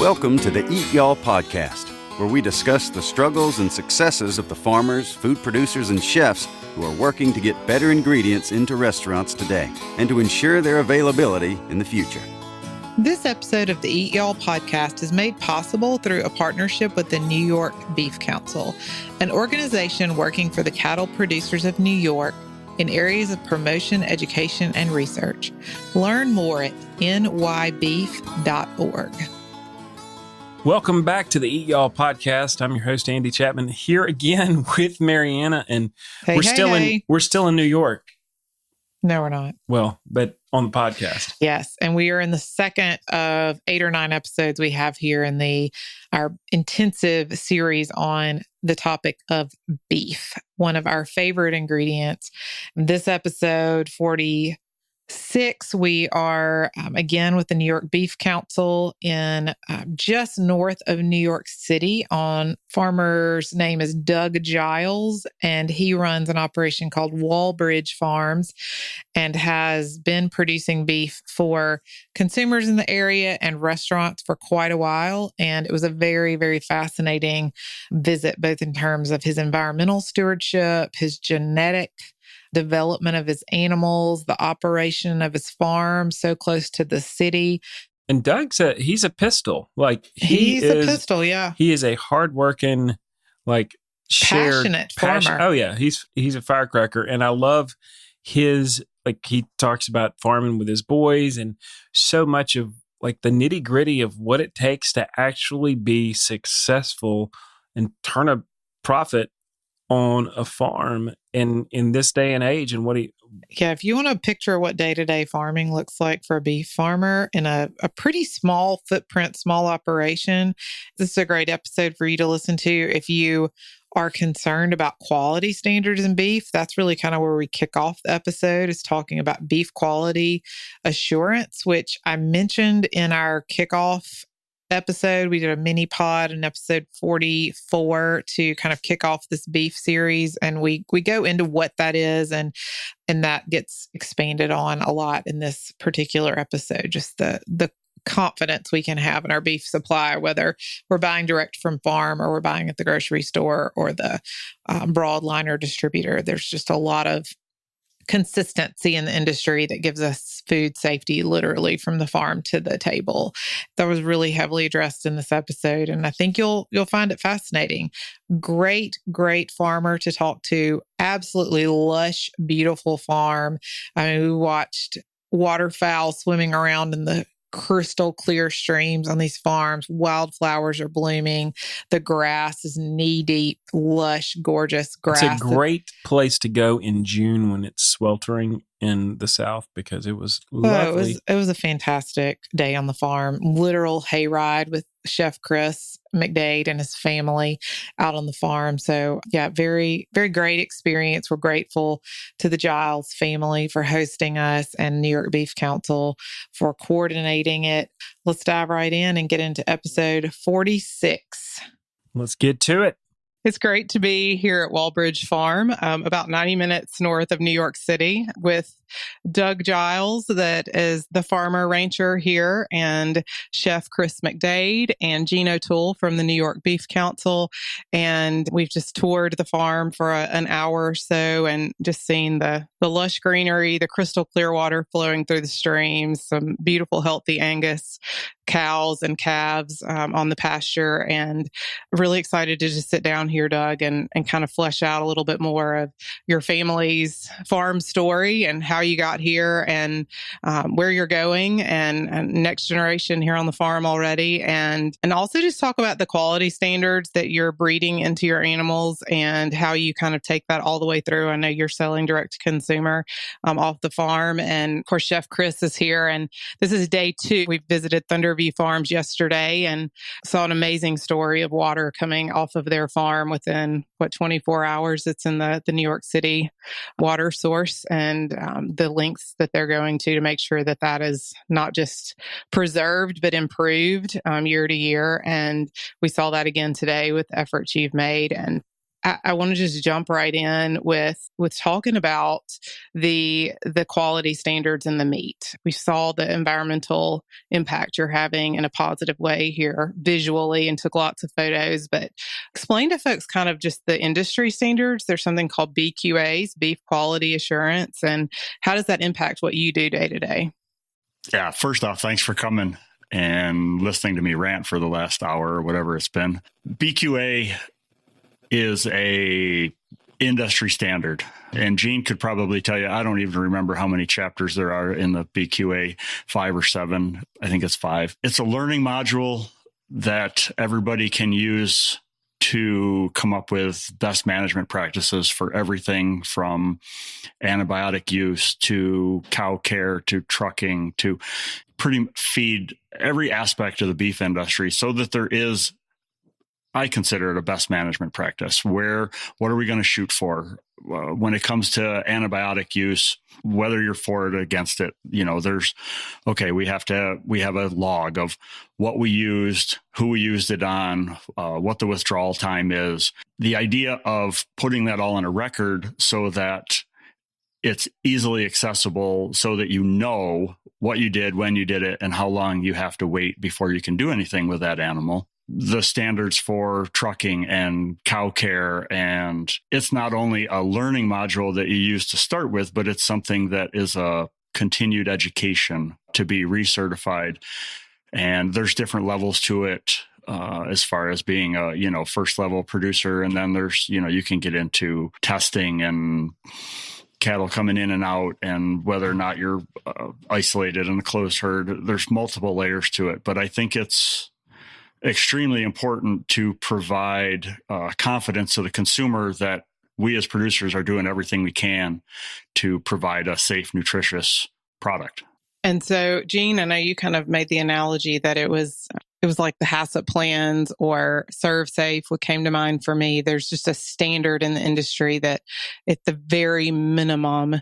Welcome to the Eat Y'all podcast, where we discuss the struggles and successes of the farmers, food producers, and chefs who are working to get better ingredients into restaurants today and to ensure their availability in the future. This episode of the Eat Y'all podcast is made possible through a partnership with the New York Beef Council, an organization working for the cattle producers of New York in areas of promotion, education, and research. Learn more at nybeef.org. Welcome back to the Eat Y'all podcast. I'm your host, Andy Chapman, here again with Mariana, and we're still in New York. No, we're not. Well, but on the podcast. Yes, and we are in the second of 8 or 9 episodes we have here in our intensive series on the topic of beef, one of our favorite ingredients. This episode 46, we are again with the New York Beef Council in just north of New York City. Farmer's name is Doug Giles, and he runs an operation called Walbridge Farms and has been producing beef for consumers in the area and restaurants for quite a while. And it was a very, very fascinating visit, both in terms of his environmental stewardship, his genetic development of his animals, the operation of his farm so close to the city. And he's a pistol. He's a pistol, yeah. He is a hardworking, passionate farmer. Oh yeah, he's a firecracker, and I love his he talks about farming with his boys and so much of the nitty gritty of what it takes to actually be successful and turn a profit on a farm in this day and age. And if you want to picture what day-to-day farming looks like for a beef farmer in a pretty small footprint, small operation, this is a great episode for you to listen to. If you are concerned about quality standards in beef, that's really kind of where we kick off the episode, is talking about beef quality assurance, which I mentioned in our kickoff episode. We did a mini pod in episode 44 to kind of kick off this beef series. And we go into what that is, and that gets expanded on a lot in this particular episode, just the confidence we can have in our beef supply, whether we're buying direct from farm or we're buying at the grocery store or the broadliner distributor. There's just a lot of consistency in the industry that gives us food safety literally from the farm to the table. That was really heavily addressed in this episode, and I think you'll find it fascinating. Great farmer to talk to. Absolutely lush, beautiful farm. I mean, we watched waterfowl swimming around in the crystal clear streams on these farms. Wildflowers are blooming. The grass is knee-deep, lush, gorgeous grass. It's a great place to go in June when it's sweltering in the South, because it was lovely. It was a fantastic day on the farm. Literal hayride with Chef Chris McDade and his family out on the farm. So yeah, very, very great experience. We're grateful to the Giles family for hosting us and New York Beef Council for coordinating it. Let's dive right in and get into episode 46. Let's get to it. It's great to be here at Walbridge Farm, about 90 minutes north of New York City, with Doug Giles, that is the farmer rancher here, and Chef Chris McDade and Gene O'Toole from the New York Beef Council. And we've just toured the farm for an hour or so and just seen the lush greenery, the crystal clear water flowing through the streams, some beautiful, healthy Angus cows and calves on the pasture, and really excited to just sit down here, Doug, and kind of flesh out a little bit more of your family's farm story and how you got here and where you're going, and next generation here on the farm already, and also just talk about the quality standards that you're breeding into your animals and how you kind of take that all the way through. I know you're selling direct to consumer off the farm, and of course Chef Chris is here, and this is day 2. We visited Thunderview Farms yesterday and saw an amazing story of water coming off of their farm within 24 hours. It's in the New York City water source, and the lengths that they're going to make sure that that is not just preserved, but improved year to year. And we saw that again today with the efforts you've made. And I want to just jump right in with talking about the quality standards in the meat. We saw the environmental impact you're having in a positive way here visually and took lots of photos, but explain to folks kind of just the industry standards. There's something called BQAs, beef quality assurance, and how does that impact what you do day to day? Yeah, first off, thanks for coming and listening to me rant for the last hour or whatever it's been. BQA is a industry standard. And Gene could probably tell you, I don't even remember how many chapters there are in the BQA, 5 or 7. I think it's 5. It's a learning module that everybody can use to come up with best management practices for everything from antibiotic use to cow care to trucking to pretty feed every aspect of the beef industry, so that there is, I consider it a best management practice. What are we going to shoot for when it comes to antibiotic use, whether you're for it or against it? We have a log of what we used, who we used it on, what the withdrawal time is. The idea of putting that all on a record so that it's easily accessible, so that you know what you did, when you did it, and how long you have to wait before you can do anything with that animal. The standards for trucking and cow care. And it's not only a learning module that you use to start with, but it's something that is a continued education to be recertified. And there's different levels to it as far as being a, first level producer. And then there's, you can get into testing and cattle coming in and out and whether or not you're isolated in a closed herd. There's multiple layers to it, but I think it's extremely important to provide confidence to the consumer that we as producers are doing everything we can to provide a safe, nutritious product. And so, Gene, I know you kind of made the analogy that it was like the HACCP plans or Serve Safe, what came to mind for me. There's just a standard in the industry that at the very minimum,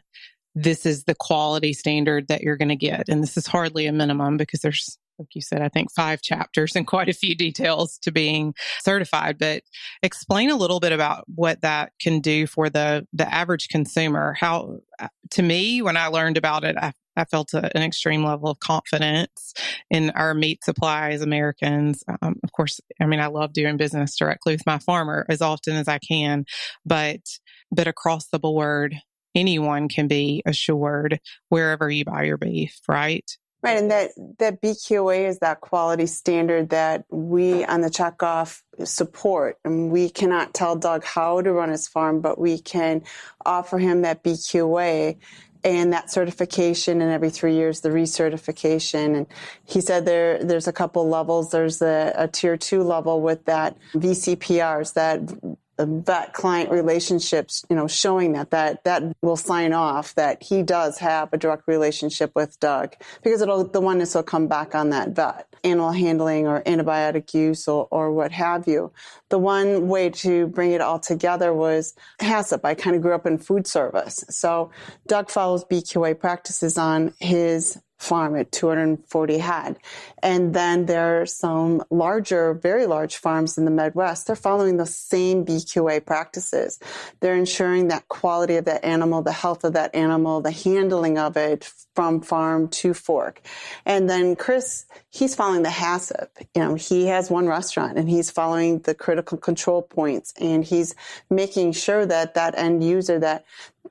this is the quality standard that you're going to get. And this is hardly a minimum because there's, like you said, I think 5 chapters and quite a few details to being certified. But explain a little bit about what that can do for the average consumer. How, to me, when I learned about it, I felt an extreme level of confidence in our meat supply as Americans. Of course, I love doing business directly with my farmer as often as I can, but across the board, anyone can be assured wherever you buy your beef, right? Right, and that BQA is that quality standard that we on the checkoff support. And we cannot tell Doug how to run his farm, but we can offer him that BQA and that certification, and every 3 years, the recertification. And he said there's a couple levels. There's a tier 2 level with that VCPRs, that vet client relationships, showing that will sign off that he does have a direct relationship with Doug, because the oneness will come back on that vet, animal handling or antibiotic use or what have you. The one way to bring it all together was HACCP. I kind of grew up in food service. So Doug follows BQA practices on his farm at 240 head. And then there are some larger, very large farms in the Midwest. They're following the same BQA practices. They're ensuring that quality of that animal, the health of that animal, the handling of it from farm to fork. And then Chris, he's following the HACCP. He has one restaurant and he's following the critical control points, and he's making sure that end user,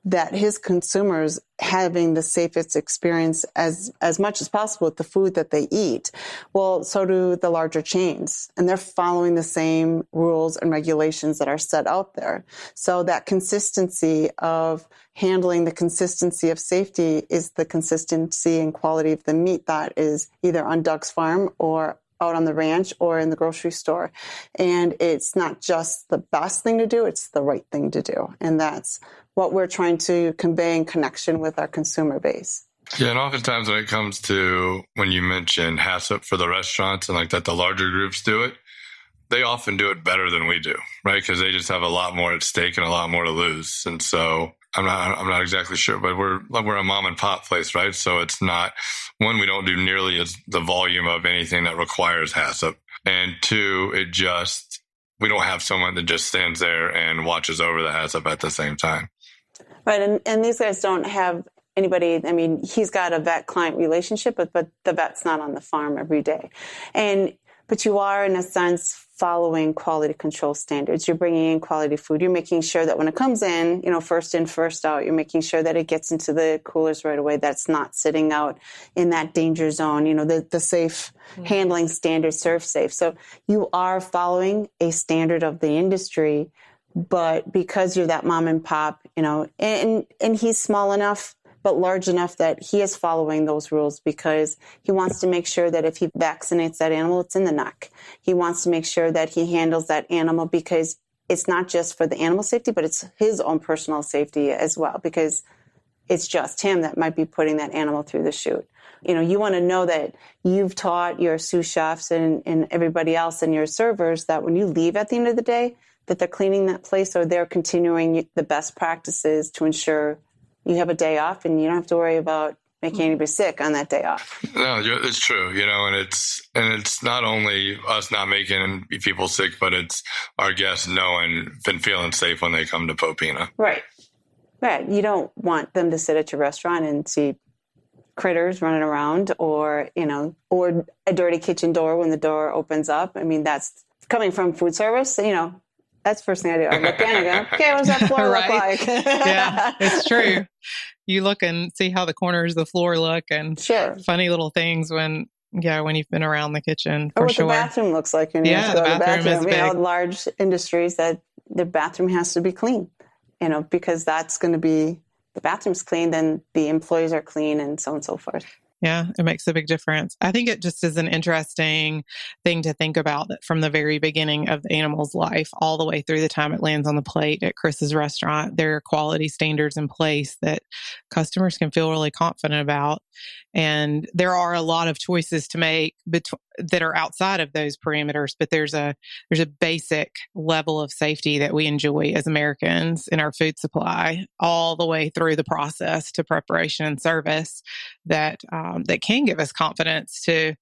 that his consumers having the safest experience as much as possible with the food that they eat. Well, so do the larger chains, and they're following the same rules and regulations that are set out there. So that consistency of handling, the consistency of safety is the consistency and quality of the meat that is either on Doug's farm or out on the ranch or in the grocery store. And it's not just the best thing to do, it's the right thing to do. And that's what we're trying to convey in connection with our consumer base. Yeah, and oftentimes when it comes to when you mention HACCP for the restaurants and like that the larger groups do it, they often do it better than we do, right? Because they just have a lot more at stake and a lot more to lose. And so I'm not exactly sure, but we're a mom and pop place, right? So it's not, one, we don't do nearly as the volume of anything that requires HACCP, and 2, it just we don't have someone that just stands there and watches over the HACCP at the same time. Right. And these guys don't have anybody. I mean, he's got a vet-client relationship, but the vet's not on the farm every day. But you are, in a sense, following quality control standards. You're bringing in quality food. You're making sure that when it comes in, first in, first out, you're making sure that it gets into the coolers right away. That's not sitting out in that danger zone, the safe handling standards, serve safe. So you are following a standard of the industry, but because you're that mom and pop, and he's small enough, but large enough that he is following those rules because he wants to make sure that if he vaccinates that animal, it's in the neck. He wants to make sure that he handles that animal because it's not just for the animal safety, but it's his own personal safety as well, because it's just him that might be putting that animal through the chute. You want to know that you've taught your sous chefs and everybody else and your servers that when you leave at the end of the day, that they're cleaning that place or they're continuing the best practices to ensure you have a day off and you don't have to worry about making anybody sick on that day off. No, it's true, and it's not only us not making people sick, but it's our guests knowing and feeling safe when they come to Popina. Right. You don't want them to sit at your restaurant and see critters running around or a dirty kitchen door when the door opens up. I mean, that's coming from food service, That's the first thing I do. I look in and go, okay, what does that floor look like? Yeah, it's true. You look and see how the corners of the floor look and funny little things when you've been around the kitchen. Or what the bathroom looks like. The bathroom is big. Large industries that the bathroom has to be clean, because that's going to be, the bathroom's clean, then the employees are clean and so on and so forth. Yeah, it makes a big difference. I think it just is an interesting thing to think about that from the very beginning of the animal's life, all the way through the time it lands on the plate at Chris's restaurant, there are quality standards in place that customers can feel really confident about. And there are a lot of choices to make that are outside of those parameters, but there's a basic level of safety that we enjoy as Americans in our food supply, all the way through the process to preparation and service that can give us confidence to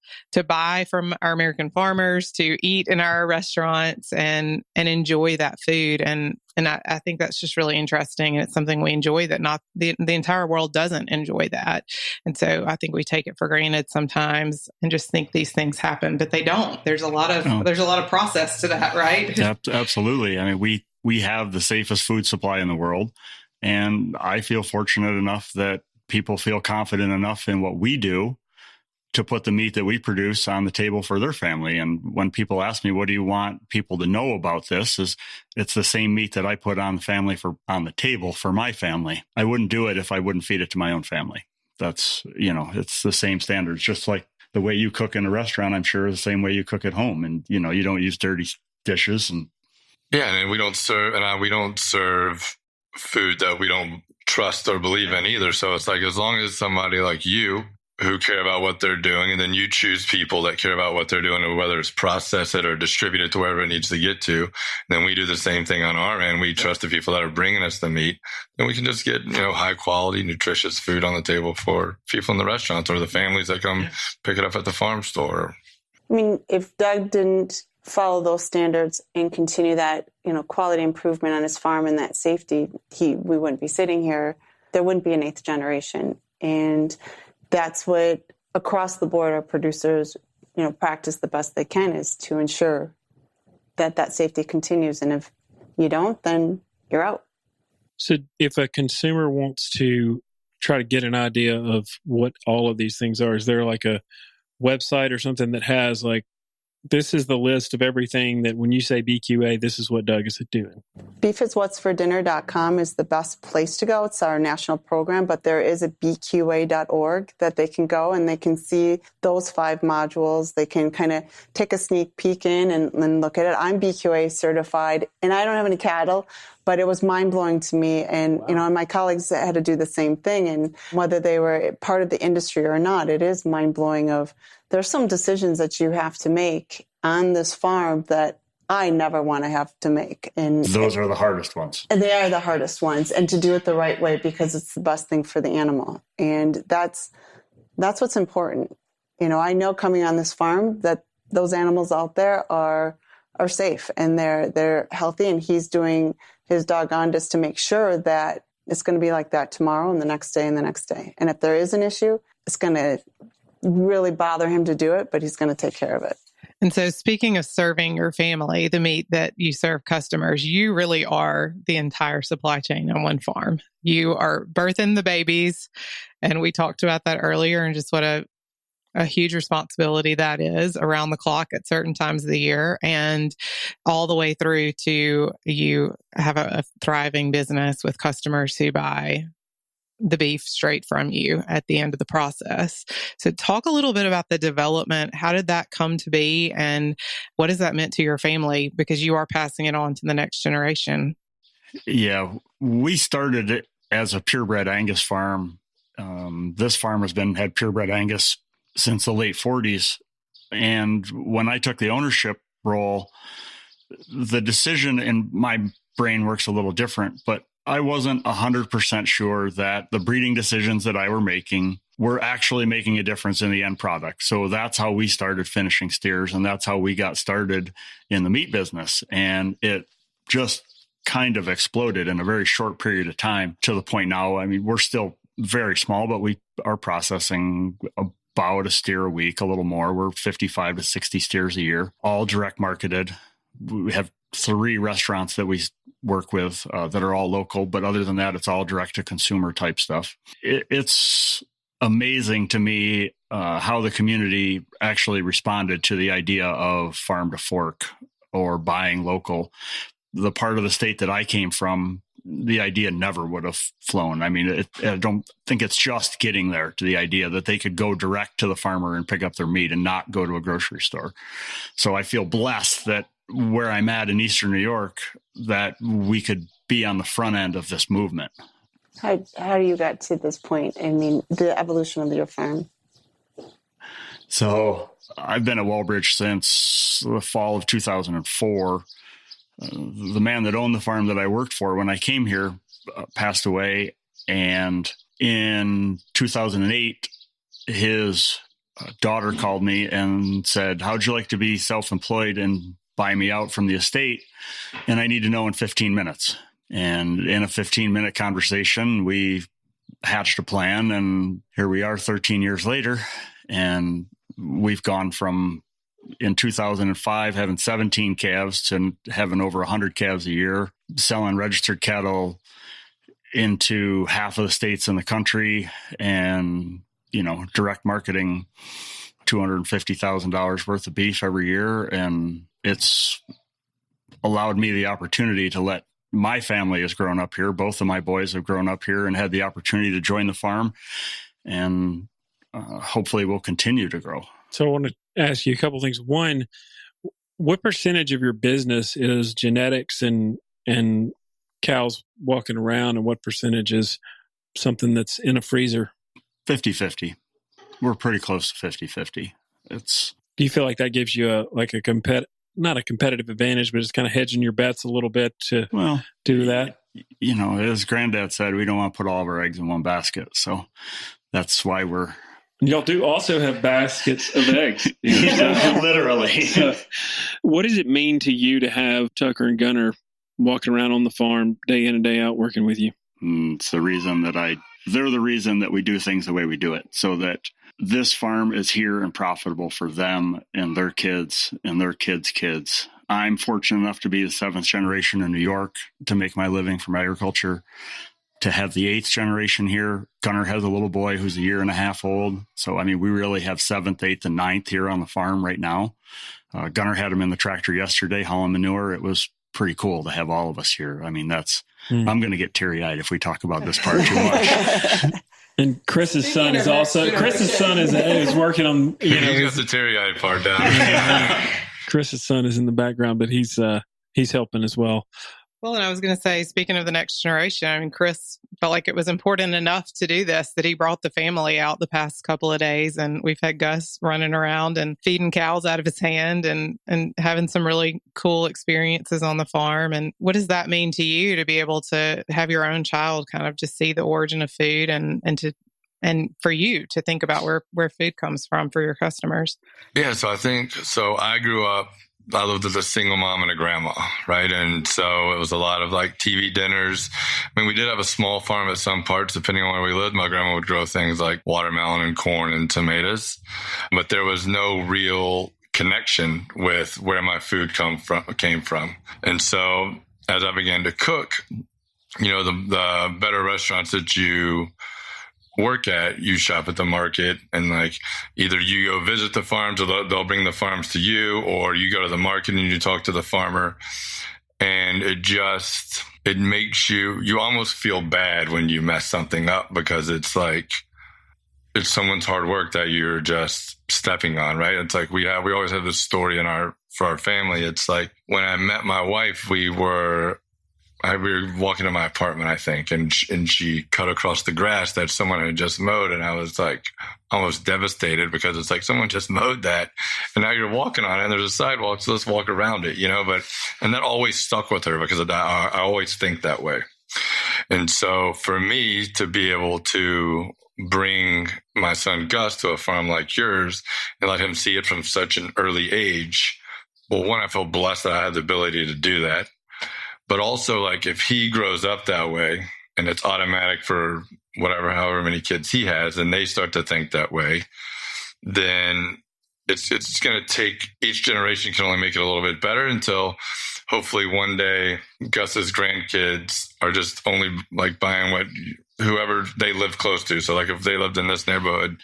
buy from our American farmers, to eat in our restaurants and enjoy that food. And I think that's just really interesting. And it's something we enjoy that not the entire world doesn't enjoy that. And so I think we take it for granted sometimes and just think these things happen, but they don't. There's a lot of process to that, right? Absolutely. I mean, we have the safest food supply in the world. And I feel fortunate enough that people feel confident enough in what we do to put the meat that we produce on the table for their family. And when people ask me, what do you want people to know about this? It's the same meat that I put on the table for my family. I wouldn't do it if I wouldn't feed it to my own family. That's, it's the same standards, just like the way you cook in a restaurant, I'm sure is the same way you cook at home. And, you don't use dirty dishes. And we don't serve food that we don't trust or believe in either. So it's like, as long as somebody like you who care about what they're doing, and then you choose people that care about what they're doing, and whether it's process it or distribute it to wherever it needs to get to, then we do the same thing on our end. We trust the people that are bringing us the meat, and we can just get, high quality, nutritious food on the table for people in the restaurants or the families that come pick it up at the farm store. I mean, if Doug didn't follow those standards and continue that, quality improvement on his farm and that safety, we wouldn't be sitting here. There wouldn't be an 8th generation. And that's what across the board our producers, practice the best they can, is to ensure that safety continues. And if you don't, then you're out. So if a consumer wants to try to get an idea of what all of these things are, is there like a website or something that has like, this is the list of everything that when you say BQA, this is what Doug is doing? beefiswhatsfordinner.com is the best place to go. It's our national program, but there is a bqa.org that they can go and they can see those 5 modules. They can kind of take a sneak peek in and look at it. I'm BQA certified and I don't have any cattle, but it was mind-blowing to me. And, and my colleagues had to do the same thing. And whether they were part of the industry or not, it is mind-blowing of there's some decisions that you have to make on this farm that I never want to have to make. And those are the hardest ones. And they are the hardest ones. And to do it the right way because it's the best thing for the animal. And that's what's important. I know coming on this farm that those animals out there are are safe and they're healthy, and he's doing his doggondest to make sure that it's going to be like that tomorrow and the next day and the next day. And if there is an issue, it's going to really bother him to do it, but he's going to take care of it. And so speaking of serving your family, the meat that you serve customers, you really are the entire supply chain on one farm. You are birthing the babies. And we talked about that earlier, and just what a huge responsibility that is around the clock at certain times of the year, and all the way through to you have a thriving business with customers who buy the beef straight from you at the end of the process. So talk a little bit about the development. How did that come to be, and what has that meant to your family? Because you are passing it on to the next generation. Yeah, we started it as a purebred Angus farm. This farm had purebred Angus since the late 40s. And when I took the ownership role, the decision in my brain works a little different, but I wasn't 100% sure that the breeding decisions that I were making were actually making a difference in the end product. So that's how we started finishing steers, and that's how we got started in the meat business. And it just kind of exploded in a very short period of time to the point now. I mean, we're still very small, but we are processing about a steer a week, a little more. We're 55 to 60 steers a year, all direct marketed. We have 3 restaurants that we work with that are all local, but other than that, it's all direct to consumer type stuff. It's amazing to me how the community actually responded to the idea of farm to fork or buying local. The part of the state that I came from, the idea never would have flown. I mean, I don't think it's just getting there to the idea that they could go direct to the farmer and pick up their meat and not go to a grocery store. So I feel blessed that where I'm at in Eastern New York, that we could be on the front end of this movement. How you got to this point? I mean, the evolution of your farm. So I've been at Walbridge since the fall of 2004. The man that owned the farm that I worked for when I came here passed away. And in 2008, his daughter called me and said, "How'd you like to be self-employed and buy me out from the estate? And I need to know in 15 minutes. And in a 15-minute conversation, we hatched a plan, and here we are 13 years later. And we've gone from, in 2005, having 17 calves to having over 100 calves a year, selling registered cattle into half of the states in the country, and, direct marketing $250,000 worth of beef every year. And it's allowed me the opportunity to let my family has grown up here. Both of my boys have grown up here and had the opportunity to join the farm, and hopefully we'll continue to grow. So I want to ask you a couple of things. One, what percentage of your business is genetics and cows walking around, and what percentage is something that's in a freezer? 50-50. We're pretty close to 50-50. Do you feel like that gives you not a competitive advantage, but it's kind of hedging your bets a little bit to do that? As Granddad said, we don't want to put all of our eggs in one basket. So that's why Y'all do also have baskets of eggs. Literally. What does it mean to you to have Tucker and Gunner walking around on the farm day in and day out working with you? It's the reason they're the reason that we do things the way we do it, so that this farm is here and profitable for them and their kids and their kids' kids. I'm fortunate enough to be the 7th generation in New York to make my living from agriculture, to have the 8th generation here. Gunnar has a little boy who's a year and a half old. So, we really have 7th, 8th, and 9th here on the farm right now. Gunnar had him in the tractor yesterday, hauling manure. It was pretty cool to have all of us here. I'm going to get teary-eyed if we talk about this part too much. And Chris's son is working on, he's got the teary-eyed part down. Chris's son is in the background, but he's helping as well. Well, and I was going to say, speaking of the next generation, Chris felt like it was important enough to do this that he brought the family out the past couple of days, and we've had Gus running around and feeding cows out of his hand and having some really cool experiences on the farm. And what does that mean to you to be able to have your own child kind of just see the origin of food and for you to think about where food comes from for your customers? Yeah, so I grew up I lived with a single mom and a grandma, right? And so it was a lot of like TV dinners. I mean, we did have a small farm at some parts, depending on where we lived. My grandma would grow things like watermelon and corn and tomatoes, but there was no real connection with where my food came from. And so as I began to cook, you know, the better restaurants that you work at, you shop at the market, and like either you go visit the farms or they'll bring the farms to you, or you go to the market and you talk to the farmer. And it makes you almost feel bad when you mess something up, because it's like, it's someone's hard work that you're just stepping on, right? It's like we always have this story for our family. It's like when I met my wife, we were walking to my apartment, I think, and she cut across the grass that someone had just mowed. And I was like almost devastated, because it's like someone just mowed that and now you're walking on it and there's a sidewalk. So let's walk around it, you know, and that always stuck with her, because I always think that way. And so for me to be able to bring my son Gus to a farm like yours and let him see it from such an early age, well, one, I feel blessed that I have the ability to do that. But also, like, if he grows up that way and it's automatic for however many kids he has, and they start to think that way, then it's going to take, each generation can only make it a little bit better, until hopefully one day Gus's grandkids are just only like buying whoever they live close to. So like if they lived in this neighborhood,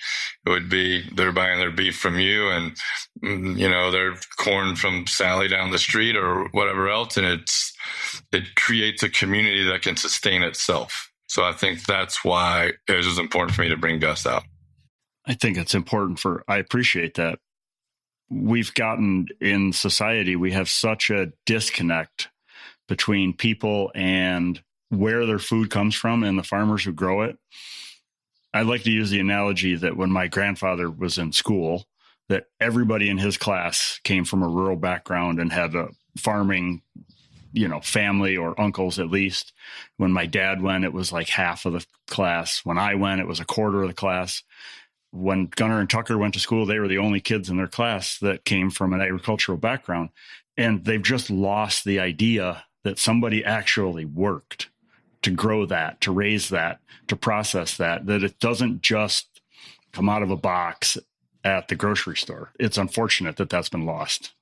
it would be they're buying their beef from you, and you know, their corn from Sally down the street or whatever else. And it creates a community that can sustain itself. So I think that's why it was important for me to bring Gus out. I think it's important I appreciate that. We've gotten in society, we have such a disconnect between people and where their food comes from and the farmers who grow it. I like to use the analogy that when my grandfather was in school, that everybody in his class came from a rural background and had a farming, you know, family or uncles at least. When my dad went, it was like half of the class. When I went, it was a quarter of the class. When Gunnar and Tucker went to school, they were the only kids in their class that came from an agricultural background. And they've just lost the idea that somebody actually worked to grow that, to raise that, to process that it doesn't just come out of a box at the grocery store. It's unfortunate that that's been lost.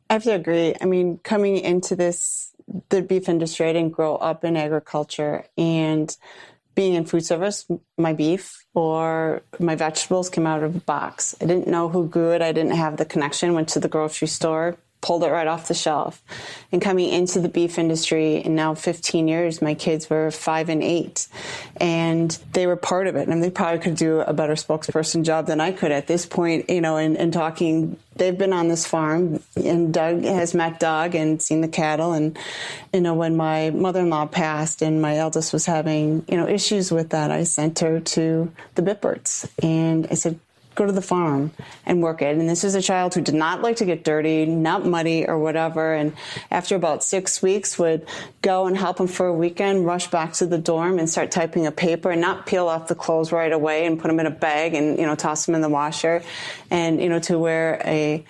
I have to agree. I mean, coming into the beef industry, I didn't grow up in agriculture, and being in food service, my beef or my vegetables came out of a box. I didn't know who grew it. I didn't have the connection. Went to the grocery store, pulled it right off the shelf. And coming into the beef industry, in now 15 years, my kids were 5 and 8, and they were part of it. And they probably could do a better spokesperson job than I could at this point, you know, and talking. They've been on this farm, and Doug has met Doug and seen the cattle. And, you know, when my mother-in-law passed and my eldest was having, you know, issues with that, I sent her to the Bitberts, and I said, go to the farm and work it. And this is a child who did not like to get dirty, not muddy or whatever. And after about 6 weeks would go and help him for a weekend, rush back to the dorm and start typing a paper and not peel off the clothes right away and put them in a bag and, you know, toss them in the washer. And, you know, to where a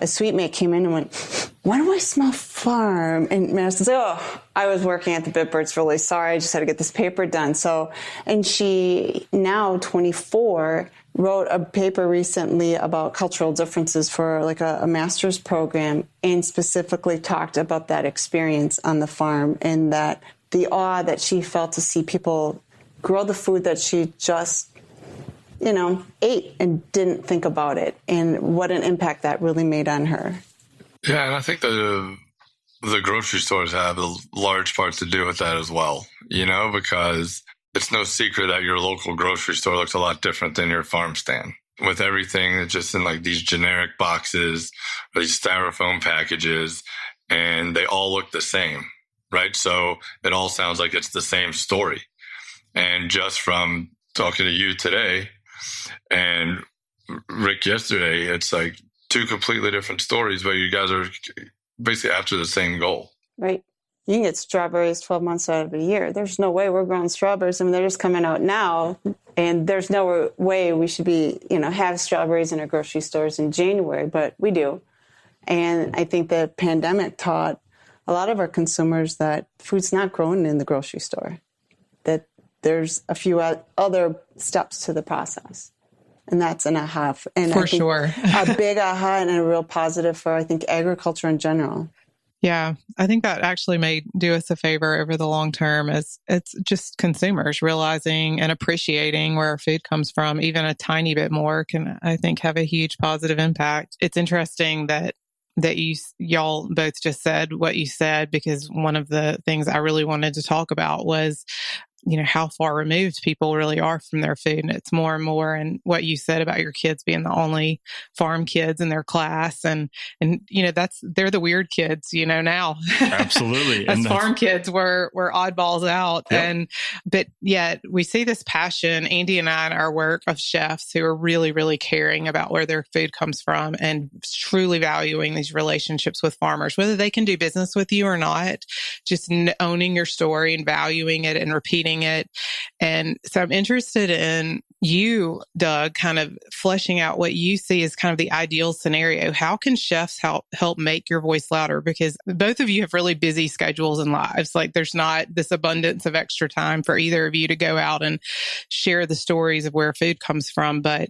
sweet mate came in and went, why do I smell farm? And Madison said, oh, I was working at the Bitberts, really sorry. I just had to get this paper done. So, and she, now 24, wrote a paper recently about cultural differences for like a master's program, and specifically talked about that experience on the farm and that the awe that she felt to see people grow the food that she just, you know, ate and didn't think about it, and what an impact that really made on her. Yeah, and I think the grocery stores have a large part to do with that as well, you know, because it's no secret that your local grocery store looks a lot different than your farm stand, with everything that's just in like these generic boxes or these styrofoam packages, and they all look the same, right? So it all sounds like it's the same story. And just from talking to you today and Rick yesterday, it's like two completely different stories, but you guys are basically after the same goal. Right. You can get strawberries 12 months out of a year. There's no way we're growing strawberries. I mean, they're just coming out now, and there's no way we should be, you know, have strawberries in our grocery stores in January, but we do. And I think the pandemic taught a lot of our consumers that food's not grown in the grocery store, that there's a few other steps to the process. And that's an aha. And For I think sure. a big aha and a real positive for, I think, agriculture in general. Yeah, I think that actually may do us a favor over the long term, as it's just consumers realizing and appreciating where our food comes from. Even a tiny bit more can, I think, have a huge positive impact. It's interesting that y'all both just said what you said, because one of the things I really wanted to talk about was, how far removed people really are from their food. And it's more and more, and what you said about your kids being the only farm kids in their class. And they're the weird kids, now. Absolutely. As farm kids, we're oddballs out. Yep. But yet we see this passion, Andy and I, in our work of chefs who are really, really caring about where their food comes from and truly valuing these relationships with farmers, whether they can do business with you or not, just owning your story and valuing it and repeating it. And so I'm interested in you, Doug, kind of fleshing out what you see as kind of the ideal scenario. How can chefs help make your voice louder? Because both of you have really busy schedules and lives. Like, there's not this abundance of extra time for either of you to go out and share the stories of where food comes from. But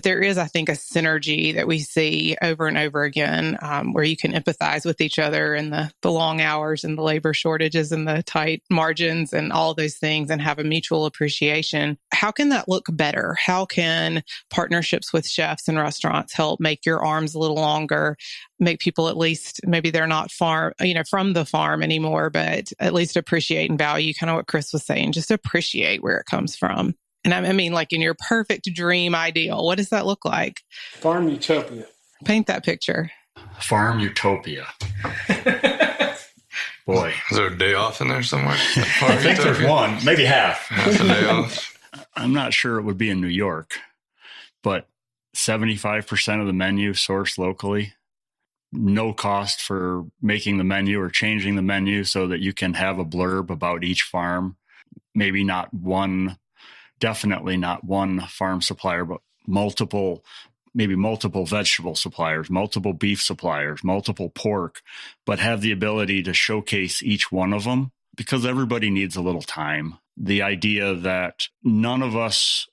there is, I think, a synergy that we see over and over again, where you can empathize with each other and the long hours and the labor shortages and the tight margins and all those things, and have a mutual appreciation. How can that look better? How can partnerships with chefs and restaurants help make your arms a little longer, make people, at least maybe they're not from the farm anymore, but at least appreciate and value kind of what Chris was saying, just appreciate where it comes from? And I mean, like, in your perfect dream ideal, what does that look like? Farm utopia. Paint that picture. Farm utopia. Boy. Is there a day off in there somewhere? I think there's one, maybe half. Half a day off. I'm not sure it would be in New York, but 75% of the menu sourced locally. No cost for making the menu or changing the menu so that you can have a blurb about each farm. Maybe definitely not one farm supplier, but multiple vegetable suppliers, multiple beef suppliers, multiple pork, but have the ability to showcase each one of them, because everybody needs a little time. The idea that none of us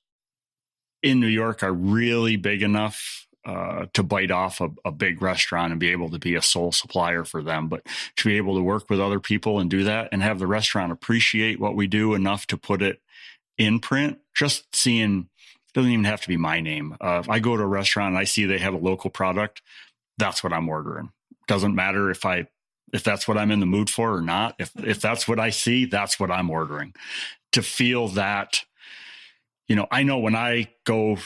in New York are really big enough to bite off a big restaurant and be able to be a sole supplier for them, but to be able to work with other people and do that and have the restaurant appreciate what we do enough to put it in print. Just seeing, doesn't even have to be my name. If I go to a restaurant and I see they have a local product, that's what I'm ordering. Doesn't matter if that's what I'm in the mood for or not. If that's what I see, that's what I'm ordering. To feel that, I know when I go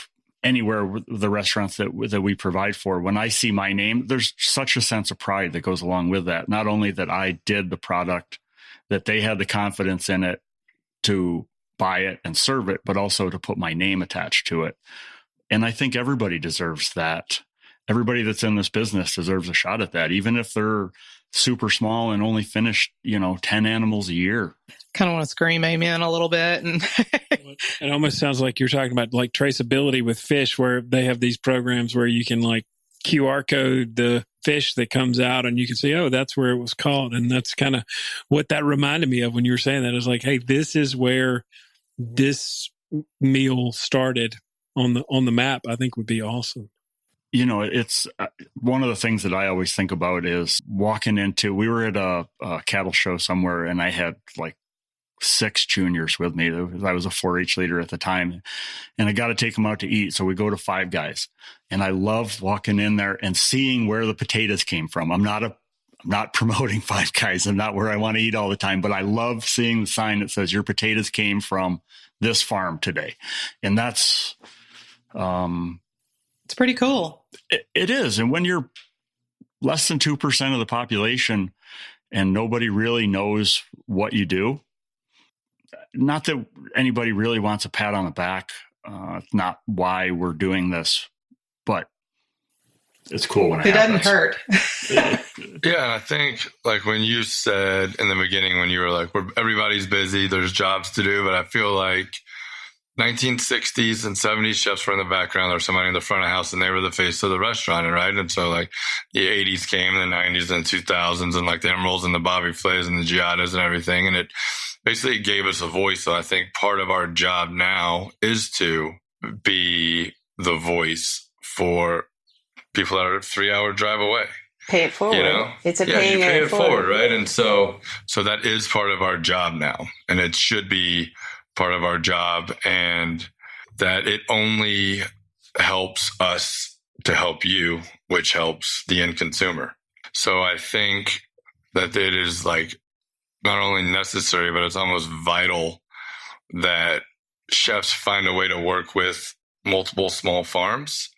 anywhere with the restaurants that we provide for, when I see my name, there's such a sense of pride that goes along with that. Not only that I did the product, that they had the confidence in it to buy it and serve it, but also to put my name attached to it. And I think everybody deserves that. Everybody that's in this business deserves a shot at that, even if they're super small and only finish, 10 animals a year. Kind of want to scream amen a little bit. And it almost sounds like you're talking about like traceability with fish, where they have these programs where you can like QR code the fish that comes out and you can see, oh, that's where it was caught. And that's kind of what that reminded me of when you were saying that. It's like, hey, this is where this meal started on the map. I think would be awesome. It's one of the things that I always think about is walking into, we were at a cattle show somewhere and I had like 6 juniors with me. I was a 4-H leader at the time and I got to take them out to eat. So we go to Five Guys and I love walking in there and seeing where the potatoes came from. I'm not promoting Five Guys. I'm not where I want to eat all the time, but I love seeing the sign that says your potatoes came from this farm today. And that's, it's pretty cool. It is. And when you're less than 2% of the population and nobody really knows what you do, not that anybody really wants a pat on the back. It's not why we're doing this, but it's cool when it happens. Doesn't hurt. Yeah, and I think like when you said in the beginning, when you were like, everybody's busy, there's jobs to do, but I feel like 1960s and 70s chefs were in the background. There was somebody in the front of the house and they were the face of the restaurant, right? And so like the 80s came, the 90s and 2000s, and like the Emeralds and the Bobby Flays and the Giottas and everything. And it basically gave us a voice. So I think part of our job now is to be the voice for people that are a 3-hour drive away. Pay it forward. You know? It's a paying pay it forward, right? And so that is part of our job now, and it should be part of our job, and that it only helps us to help you, which helps the end consumer. So I think that it is like not only necessary, but it's almost vital that chefs find a way to work with multiple small farms.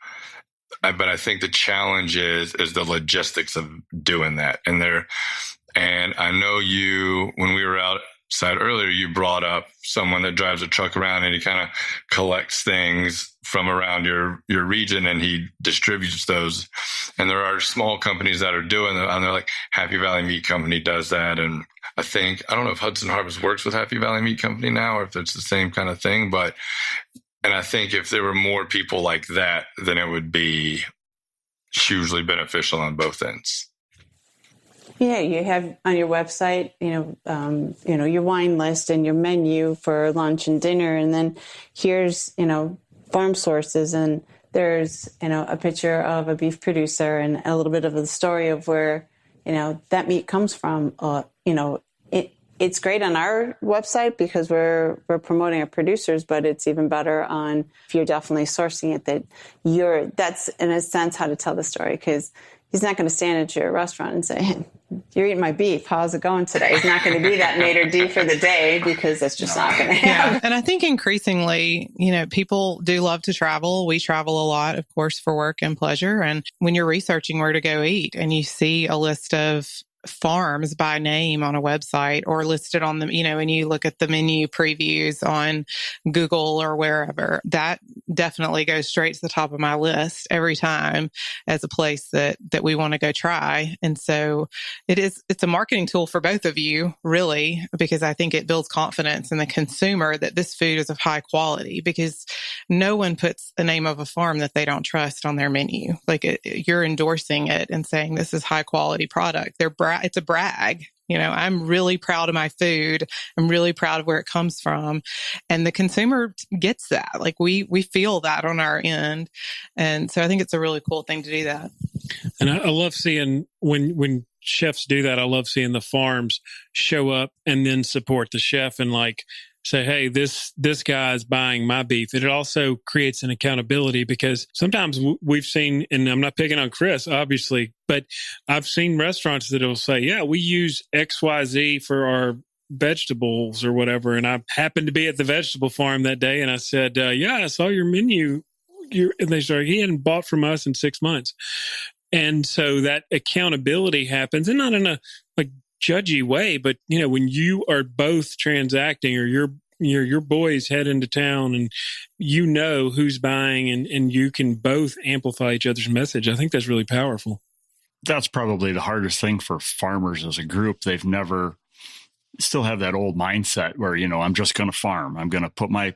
But I think the challenge is the logistics of doing that. And I know when we were outside earlier, you brought up someone that drives a truck around and he kind of collects things from around your region and he distributes those. And there are small companies that are doing that. And they're like Happy Valley Meat Company does that. And I don't know if Hudson Harvest works with Happy Valley Meat Company now, or if it's the same kind of thing, and I think if there were more people like that, then it would be hugely beneficial on both ends. Yeah, you have on your website, your wine list and your menu for lunch and dinner, and then here's, farm sources, and there's, a picture of a beef producer and a little bit of the story of where, that meat comes from. It's great on our website because we're promoting our producers, but it's even better on if you're definitely sourcing it, that's in a sense how to tell the story, because he's not going to stand at your restaurant and say, "You're eating my beef. How's it going today?" He's not going to be that maitre d' for the day, because that's just not going to happen. Yeah. And I think increasingly, people do love to travel. We travel a lot, of course, for work and pleasure. And when you're researching where to go eat and you see a list of farms by name on a website or listed on the, and you look at the menu previews on Google or wherever, that definitely goes straight to the top of my list every time as a place that we want to go try. And so it's a marketing tool for both of you, really, because I think it builds confidence in the consumer that this food is of high quality, because no one puts the name of a farm that they don't trust on their menu. Like you're endorsing it and saying this is high quality product. It's a brag. I'm really proud of my food. I'm really proud of where it comes from. And the consumer gets that. Like we feel that on our end. And so I think it's a really cool thing to do that. And I love seeing when chefs do that. I love seeing the farms show up and then support the chef and say, hey, this guy is buying my beef. And it also creates an accountability, because sometimes we've seen, and I'm not picking on Chris, obviously, but I've seen restaurants that will say, yeah, we use XYZ for our vegetables or whatever. And I happened to be at the vegetable farm that day. And I said, yeah, I saw your menu. And they started, he hadn't bought from us in 6 months. And so that accountability happens, and not in a judgy way, but when you are both transacting, or your boys head into town and who's buying, and you can both amplify each other's message, I think that's really powerful. That's probably the hardest thing for farmers as a group. They've never still have that old mindset where, I'm just going to farm. I'm going to put my,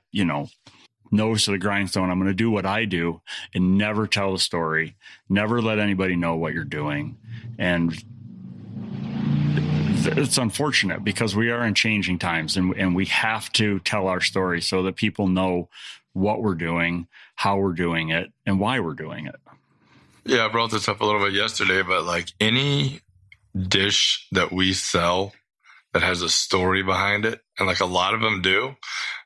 nose to the grindstone. I'm going to do what I do and never tell the story, never let anybody know what you're doing. And it's unfortunate, because we are in changing times, and we have to tell our story so that people know what we're doing, how we're doing it, and why we're doing it. Yeah, I brought this up a little bit yesterday, but any dish that we sell that has a story behind it, and a lot of them do,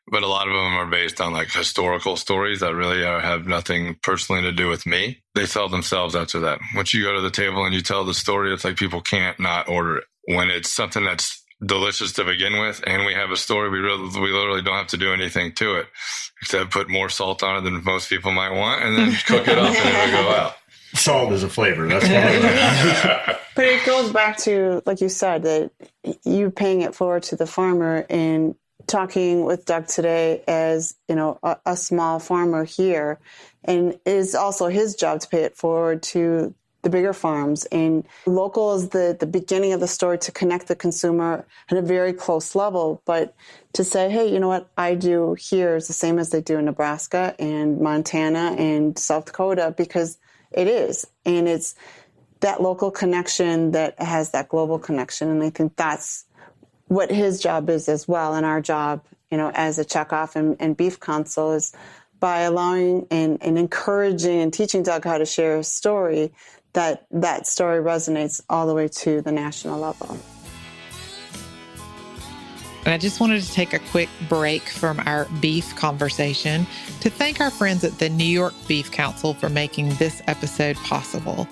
but a lot of them are based on historical stories that really have nothing personally to do with me. They sell themselves after that. Once you go to the table and you tell the story, it's like people can't not order it. When it's something that's delicious to begin with, and we have a story, we literally don't have to do anything to it except put more salt on it than most people might want, and then cook it up and it'll go out. Salt is a flavor. That's why. But it goes back to, like you said, that you paying it forward to the farmer, and talking with Doug today as, a small farmer here, and it is also his job to pay it forward to the bigger farms. And local is the beginning of the story to connect the consumer at a very close level. But to say, hey, you know what I do here is the same as they do in Nebraska and Montana and South Dakota, because it is. And it's that local connection that has that global connection. And I think that's what his job is as well. And our job, as a checkoff and beef council, is by allowing and encouraging and teaching Doug how to share his story, that story resonates all the way to the national level. And I just wanted to take a quick break from our beef conversation to thank our friends at the New York Beef Council for making this episode possible.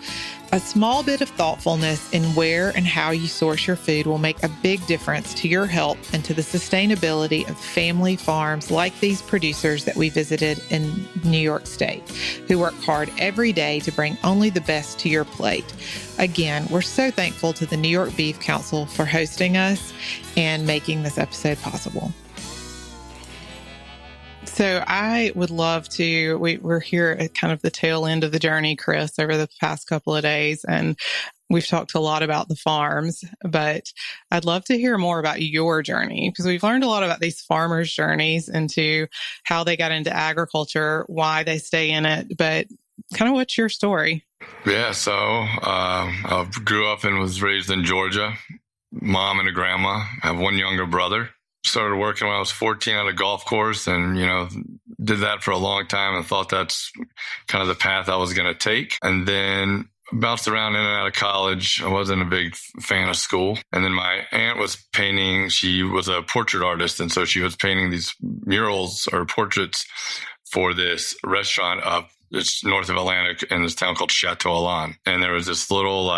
A small bit of thoughtfulness in where and how you source your food will make a big difference to your health and to the sustainability of family farms like these producers that we visited in New York State, who work hard every day to bring only the best to your plate. Again, we're so thankful to the New York Beef Council for hosting us and making this episode possible. So I would love to, we're here at kind of the tail end of the journey, Chris, over the past couple of days, and we've talked a lot about the farms, but I'd love to hear more about your journey, because we've learned a lot about these farmers' journeys into how they got into agriculture, why they stay in it, but kind of what's your story? Yeah, so I grew up and was raised in Georgia, mom and a grandma. I have one younger brother. Started working when I was 14 at a golf course and, did that for a long time and thought that's kind of the path I was going to take. And then bounced around in and out of college. I wasn't a big fan of school. And then my aunt was painting. She was a portrait artist. And so she was painting these murals or portraits for this restaurant up it's north of Atlanta in this town called Chateau. And there was this little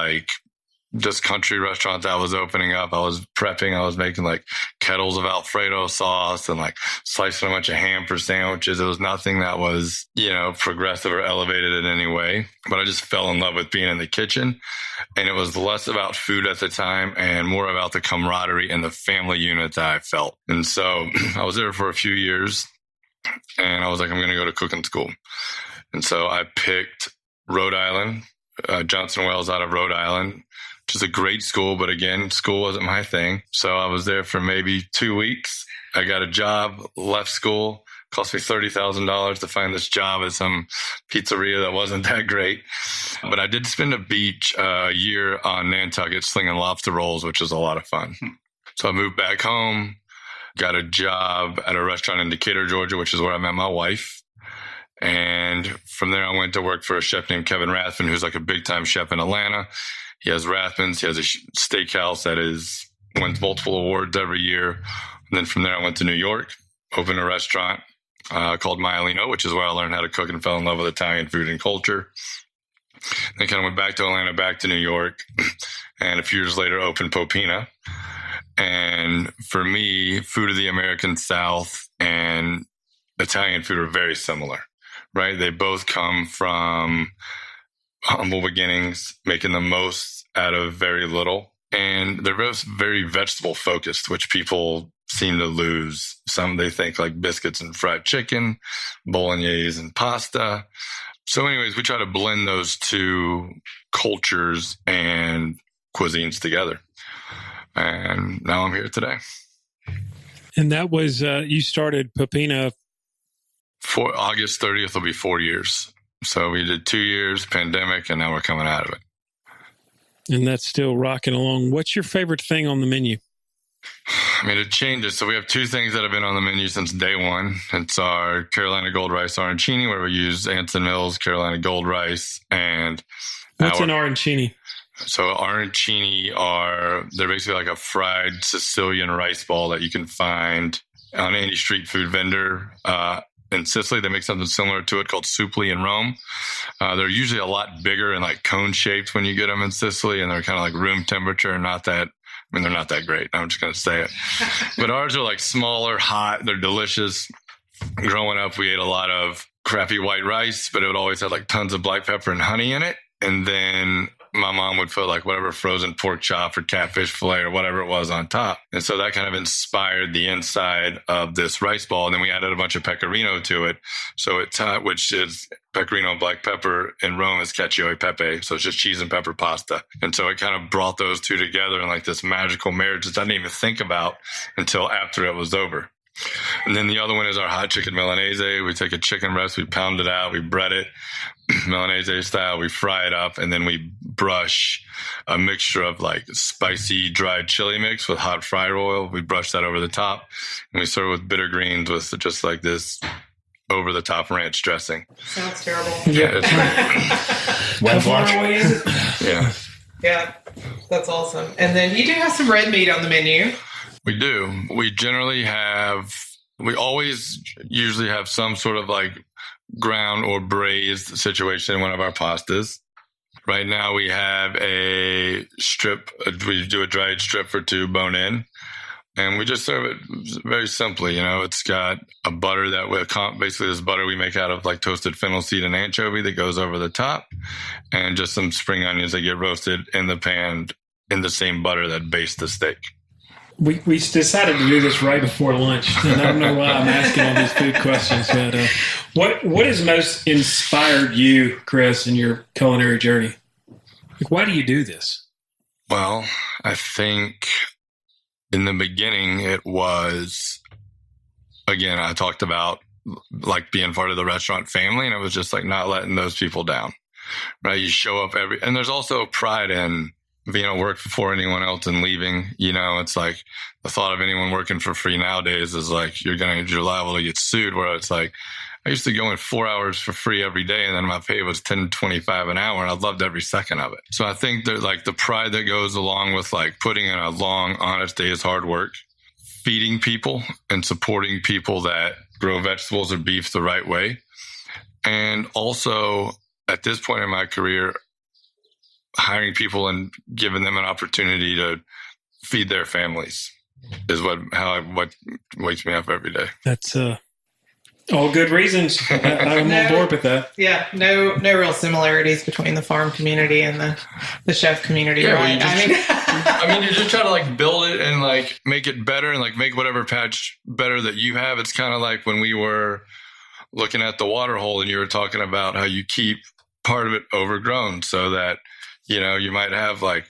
this country restaurant that was opening up. I was prepping. I was making kettles of Alfredo sauce and slicing a bunch of ham for sandwiches. It was nothing that was, progressive or elevated in any way. But I just fell in love with being in the kitchen. And it was less about food at the time and more about the camaraderie and the family unit that I felt. And so I was there for a few years and I was like, I'm going to go to cooking school. And so I picked Rhode Island, Johnson Wells out of Rhode Island. Which is a great school, but again, school wasn't my thing. So I was there for maybe 2 weeks. I got a job, left school, cost me $30,000 to find this job at some pizzeria that wasn't that great. But I did spend a beach a year on Nantucket slinging lobster rolls, which was a lot of fun. So I moved back home, got a job at a restaurant in Decatur, Georgia, which is where I met my wife. And from there, I went to work for a chef named Kevin Rathman, who's a big-time chef in Atlanta. He has Rathman's. He has a steakhouse that wins multiple awards every year. And then from there, I went to New York, opened a restaurant called Maialino, which is where I learned how to cook and fell in love with Italian food and culture. Then kind of went back to Atlanta, back to New York, and a few years later opened Popina. And for me, food of the American South and Italian food are very similar, right? They both come from humble beginnings, making the most out of very little. And they're both very vegetable focused, which people seem to lose. Some they think biscuits and fried chicken, bolognese and pasta. So anyways, we try to blend those two cultures and cuisines together. And now I'm here today. And that was, you started Popina. For August 30th will be 4 years. So we did 2 years, pandemic, and now we're coming out of it. And that's still rocking along. What's your favorite thing on the menu? It changes. So we have two things that have been on the menu since day one. It's our Carolina Gold Rice Arancini, where we use Anson Mills Carolina Gold Rice. And what's an arancini? So arancini they're basically a fried Sicilian rice ball that you can find on any street food vendor. In Sicily, they make something similar to it called supli in Rome. They're usually a lot bigger and cone shaped when you get them in Sicily, and they're kind of room temperature. They're not that great. I'm just going to say it. But ours are smaller, hot. They're delicious. Growing up, we ate a lot of crappy white rice, but it would always have tons of black pepper and honey in it. And then my mom would put like whatever frozen pork chop or catfish fillet or whatever it was on top. And so that kind of inspired the inside of this rice ball. And then we added a bunch of pecorino to it. So which is pecorino, black pepper. In Rome is cacio e pepe. So it's just cheese and pepper pasta. And so it kind of brought those two together in like this magical marriage that I didn't even think about until after it was over. And then the other one is our hot chicken Milanese. We take a chicken breast, we pound it out, we bread it Milanese style, we fry it up, and then we brush a mixture of like spicy dried chili mix with hot fryer oil. We brush that over the top, and we serve with bitter greens with just like this over the top ranch dressing. Sounds terrible. Yeah, it's great. How far away is it? Yeah. Yeah, that's awesome. And then you do have some red meat on the menu. We do. We always usually have some sort of like ground or braised situation in one of our pastas. Right now we have a strip. We do a dried strip for two bone in, and we just serve it very simply. It's got a butter basically this butter we make out of like toasted fennel seed and anchovy that goes over the top, and just some spring onions that get roasted in the pan in the same butter that bastes the steak. We decided to do this right before lunch, and I don't know why I'm asking all these food questions, but what has most inspired you, Chris, in your culinary journey? Like, why do you do this? Well, I think in the beginning it was, again, I talked about like being part of the restaurant family, and it was just like not letting those people down, right? You show up and there's also pride in being at work before anyone else and leaving. It's like the thought of anyone working for free nowadays is like you're liable to get sued, where it's like I used to go in 4 hours for free every day, and then my pay was $10.25 an hour, and I loved every second of it. So I think that like the pride that goes along with like putting in a long, honest day's hard work, feeding people and supporting people that grow vegetables or beef the right way. And also at this point in my career, hiring people and giving them an opportunity to feed their families is what wakes me up every day. That's all good reasons. I'm on board with that. Yeah, no real similarities between the farm community and the chef community, right? You just try to like build it and like make it better and like make whatever patch better that you have. It's kind of like when we were looking at the water hole and you were talking about how you keep part of it overgrown so that you might have like,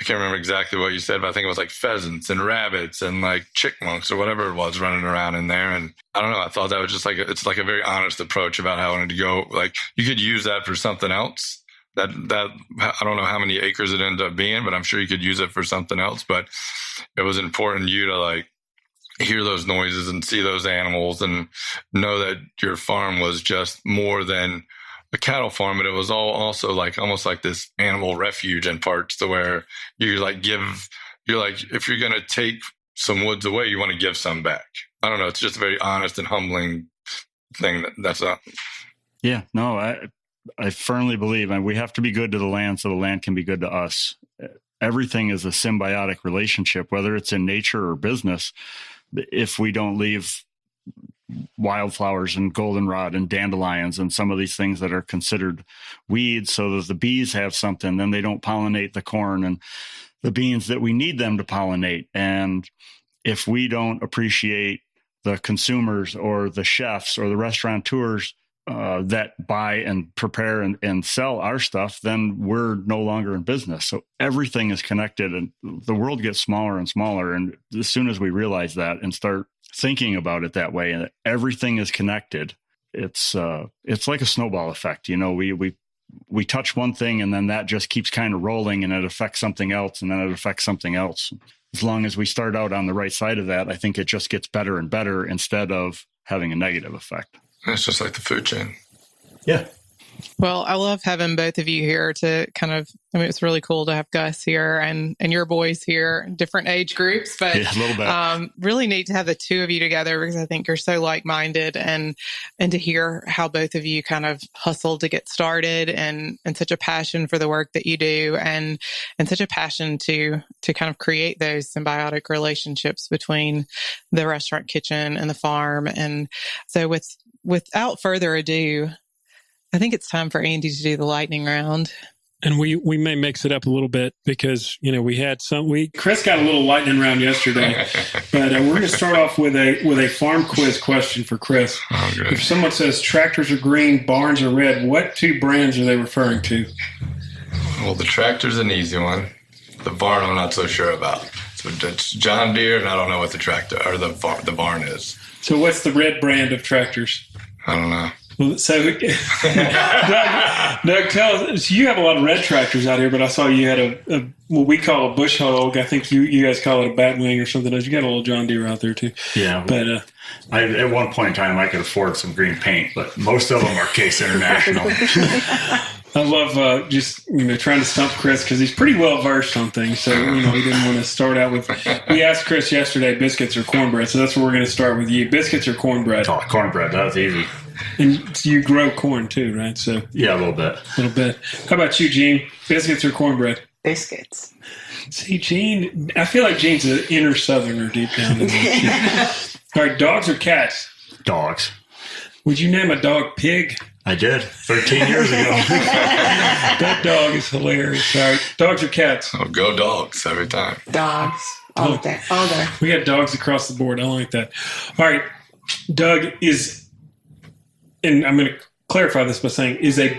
I can't remember exactly what you said, but I think it was like pheasants and rabbits and like chickmunks or whatever it was running around in there. And I don't know, I thought that was just like, it's like a very honest approach about how I wanted to go. Like you could use that for something else that I don't know how many acres it ended up being, but I'm sure you could use it for something else. But it was important you to like hear those noises and see those animals and know that your farm was just more than a cattle farm, but it was also like almost like this animal refuge in parts to where you're like, if you're going to take some woods away, you want to give some back. I don't know. It's just a very honest and humbling thing. That's not. Yeah, no, I firmly believe, and we have to be good to the land so the land can be good to us. Everything is a symbiotic relationship, whether it's in nature or business. If we don't leave wildflowers and goldenrod and dandelions and some of these things that are considered weeds so that the bees have something, then they don't pollinate the corn and the beans that we need them to pollinate. And if we don't appreciate the consumers or the chefs or the restaurateurs that buy and prepare and sell our stuff, then we're no longer in business. So everything is connected and the world gets smaller and smaller. And as soon as we realize that and start thinking about it that way, and everything is connected, it's like a snowball effect. We touch one thing and then that just keeps kind of rolling and it affects something else and then it affects something else. As long as we start out on the right side of that, I think it just gets better and better instead of having a negative effect. It's just like the food chain. Yeah. Well, I love having both of you here to kind of, it's really cool to have Gus here and your boys here, different age groups, but yeah, a little bit. Really neat to have the two of you together because I think you're so like-minded and to hear how both of you kind of hustled to get started and such a passion for the work that you do and such a passion to kind of create those symbiotic relationships between the restaurant kitchen and the farm. And so without further ado, I think it's time for Andy to do the lightning round. And we may mix it up a little bit because, we had Chris got a little lightning round yesterday, but we're going to start off with a farm quiz question for Chris. Oh, if someone says tractors are green, barns are red, what 2 brands are they referring to? Well, the tractor's an easy one. The barn, I'm not so sure about. So it's John Deere, and I don't know what the tractor or the barn is. So what's the red brand of tractors? I don't know. So, Doug, tell us. So you have a lot of red tractors out here, but I saw you had a what we call a bush hog. I think you guys call it a batwing or something else. You got a little John Deere out there too. Yeah, but at one point in time, I could afford some green paint, but most of them are Case International. I love just trying to stump Chris because he's pretty well versed on things. So he didn't want to start out with. We asked Chris yesterday, biscuits or cornbread. So that's what we're going to start with you. Biscuits or cornbread? Oh, cornbread. That was easy. And you grow corn too, right? So yeah, a little bit. How about you, Gene? Biscuits or cornbread? Biscuits. See, Gene, I feel like Gene's an inner Southerner deep down in there. All right, dogs or cats? Dogs. Would you name a dog Pig? I did 13 years ago. That dog is hilarious. All right, dogs or cats? Oh, go dogs every time. Dogs. All day. We got dogs across the board. I like that. All right, Doug and I'm going to clarify this by saying, is a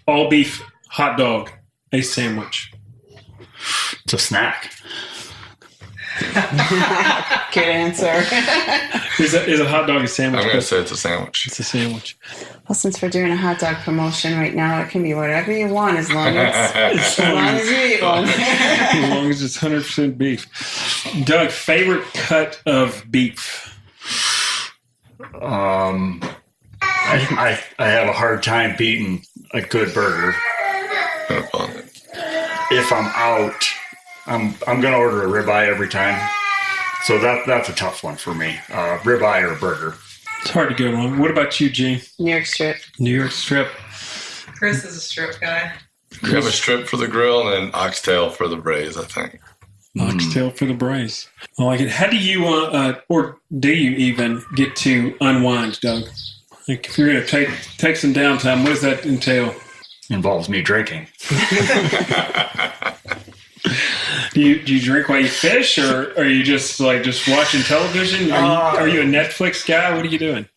all beef hot dog a sandwich? It's a snack. Good answer. Is a hot dog a sandwich? I'm going to say it's a sandwich. It's a sandwich. Well, since we're doing a hot dog promotion right now, it can be whatever you want as long as you eat one. As long as it's 100% beef. Doug, favorite cut of beef? I have a hard time beating a good burger. If I'm out, I'm going to order a ribeye every time. So that's a tough one for me. Ribeye or a burger. It's hard to go wrong. What about you, Gene? New York strip. New York strip. Chris is a strip guy. We have a strip for the grill and an oxtail for the braise, I think. Oxtail for the braise. I like it. How do you, or do you even get to unwind, Doug? Like if you're going to take some downtime, what does that entail? Involves me drinking. Do you drink while you fish, or are you just watching television? Are you a Netflix guy? What are you doing?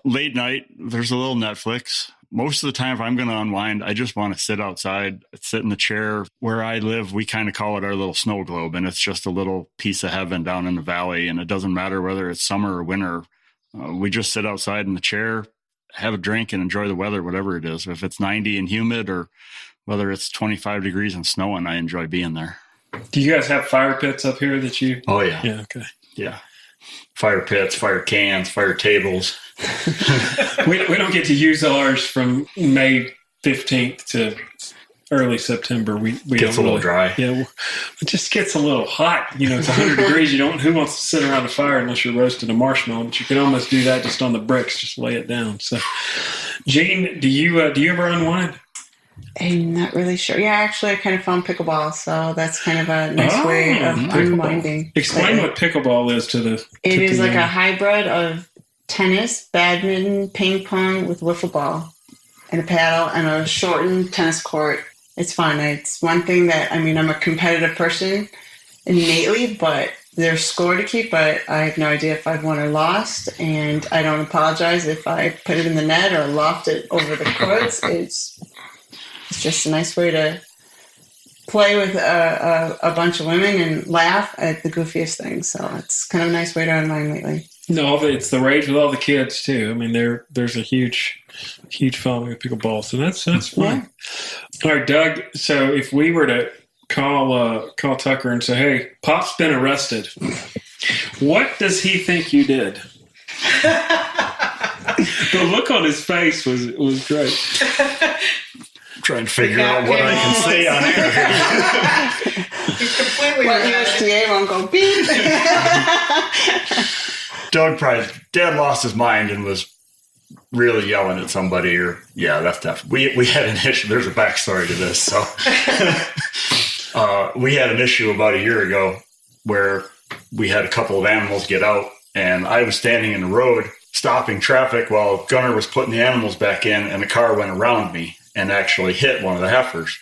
Late night, there's a little Netflix. Most of the time, if I'm going to unwind, I just want to sit outside, sit in the chair. Where I live, we kind of call it our little snow globe, and it's just a little piece of heaven down in the valley. And it doesn't matter whether it's summer or winter. We just sit outside in the chair, have a drink, and enjoy the weather, whatever it is. If it's 90 and humid or whether it's 25 degrees and snowing, I enjoy being there. Do you guys have fire pits up here that you... Oh, yeah. Yeah, okay. Yeah. Fire pits, fire cans, fire tables. we don't get to use ours from May 15th to early September. We gets a little dry. Yeah, it just gets a little hot. It's 100 degrees. Who wants to sit around a fire unless you're roasting a marshmallow? But you can almost do that just on the bricks. Just lay it down. So, Gene, do you ever unwind? I'm not really sure. Yeah, actually, I kind of found pickleball, so that's kind of a nice way of unwinding. Explain what pickleball is to the. It is like a hybrid of tennis, badminton, ping pong with wiffle ball, and a paddle and a shortened tennis court. It's fun. It's one thing that I'm a competitive person innately, but there's score to keep. But I have no idea if I've won or lost, and I don't apologize if I put it in the net or loft it over the courts. It's just a nice way to play with a bunch of women and laugh at the goofiest things. So it's kind of a nice way to unwind lately. No, it's the rage with all the kids too. There's a huge following of pickleball, so that's fun. Yeah. All right, Doug. So if we were to call Tucker and say, "Hey, Pop's been arrested," what does he think you did? The look on his face was great. Trying to figure out what I can say on air. He's completely USDA won't go beep. Doug probably dead lost his mind and was really yelling at somebody. That's definitely. We had an issue. There's a backstory to this. So we had an issue about a year ago where we had a couple of animals get out, and I was standing in the road stopping traffic while Gunner was putting the animals back in, and the car went around me. and actually hit one of the heifers.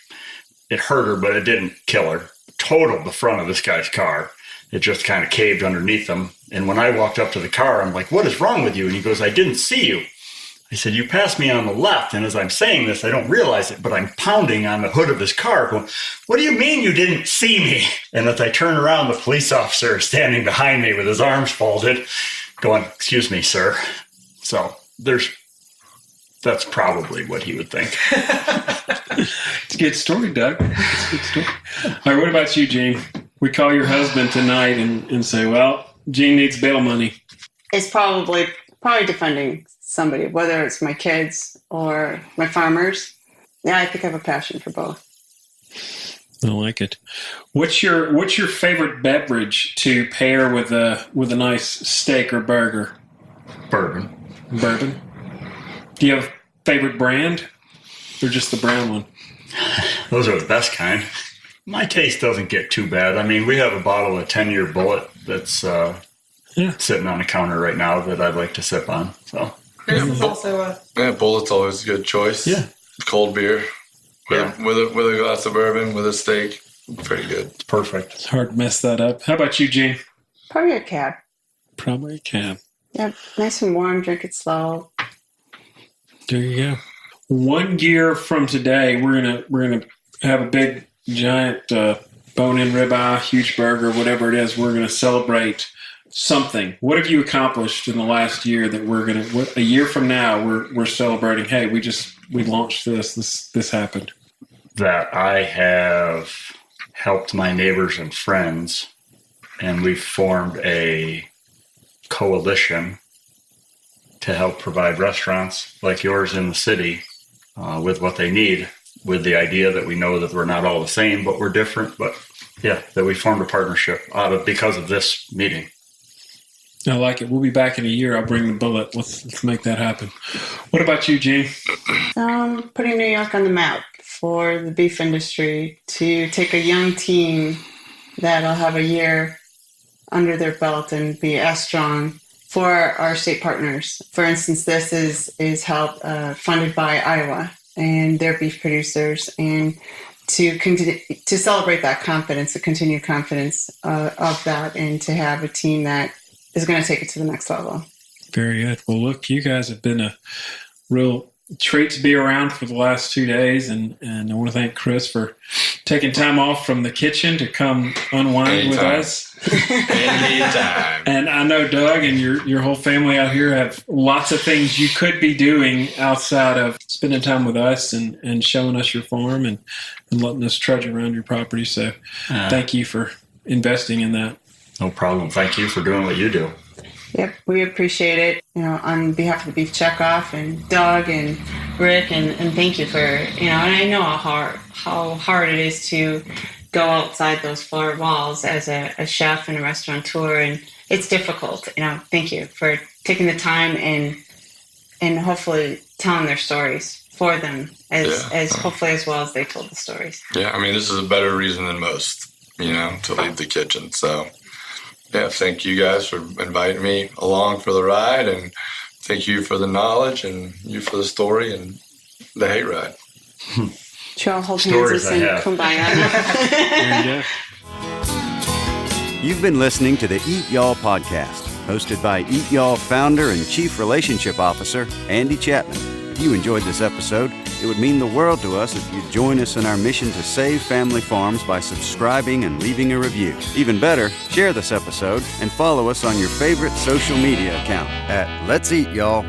It hurt her, but it didn't kill her. Totaled the front of this guy's car. It just kind of caved underneath him. And when I walked up to the car, I'm like, what is wrong with you? And he goes, I didn't see you. I said, you passed me on the left. And as I'm saying this, I don't realize it, but I'm pounding on the hood of his car going, what do you mean you didn't see me? And as I turn around, the police officer is standing behind me with his arms folded going, excuse me, sir. So that's probably what he would think. It's a good story, Doug. It's a good story. All right, what about you, Gene? We call your husband tonight and say, well, Gene needs bail money. It's probably defending somebody, whether it's my kids or my farmers. Yeah, I think I have a passion for both. I like it. What's your favorite beverage to pair with a nice steak or burger? Bourbon. Do you have a favorite brand or just the brown one? Those are the best kind. My taste doesn't get too bad. I mean, we have a bottle of 10-year Bullet that's sitting on the counter right now that I'd like to sip on. So Bullet's always a good choice. Yeah. Cold beer with a glass of bourbon with a steak. Pretty good. It's perfect. It's hard to mess that up. How about you, Gene? Probably a cab. Probably a cab. Yep, nice and warm, drink it slow. There you go. 1 year from today, we're gonna have a big, giant bone-in ribeye, huge burger, whatever it is. We're gonna celebrate something. What have you accomplished in the last year that a year from now we're celebrating? Hey, we launched this happened. That I have helped my neighbors and friends, and we've formed a coalition to help provide restaurants like yours in the city with what they need, with the idea that we know that we're not all the same, but we're different. But yeah, that we formed a partnership because of this meeting. I like it. We'll be back in a year. I'll bring the bullet. Let's make that happen. What about you, Gene? Putting New York on the map for the beef industry, to take a young team that'll have a year under their belt and be as strong for our state partners. For instance, this is help funded by Iowa and their beef producers, and to celebrate that confidence, the continued confidence of that, and to have a team that is going to take it to the next level. Very good. Well, look, you guys have been a real treat to be around for the last 2 days, and I want to thank Chris for taking time off from the kitchen to come unwind with us. Anytime. And I know Doug and your whole family out here have lots of things you could be doing outside of spending time with us and showing us your farm and letting us trudge around your property. So thank you for investing in that. No problem. Thank you for doing what you do. Yep, we appreciate it. On behalf of the Beef Checkoff and Doug and Rick, and thank you for, and I know how hard it is to go outside those four walls as a chef and a restaurateur, and it's difficult. Thank you for taking the time and hopefully telling their stories for them as hopefully as well as they told the stories. Yeah, this is a better reason than most, to leave the kitchen. So. Yeah, thank you guys for inviting me along for the ride, and thank you for the knowledge and you for the story and the hate ride. Sure, I'll hold hands and sing Kumbaya. There you go. You've been listening to the Eat Y'all podcast, hosted by Eat Y'all founder and chief relationship officer, Andy Chapman. If you enjoyed this episode, it would mean the world to us if you'd join us in our mission to save family farms by subscribing and leaving a review. Even better, share this episode and follow us on your favorite social media account at Let's Eat Y'all.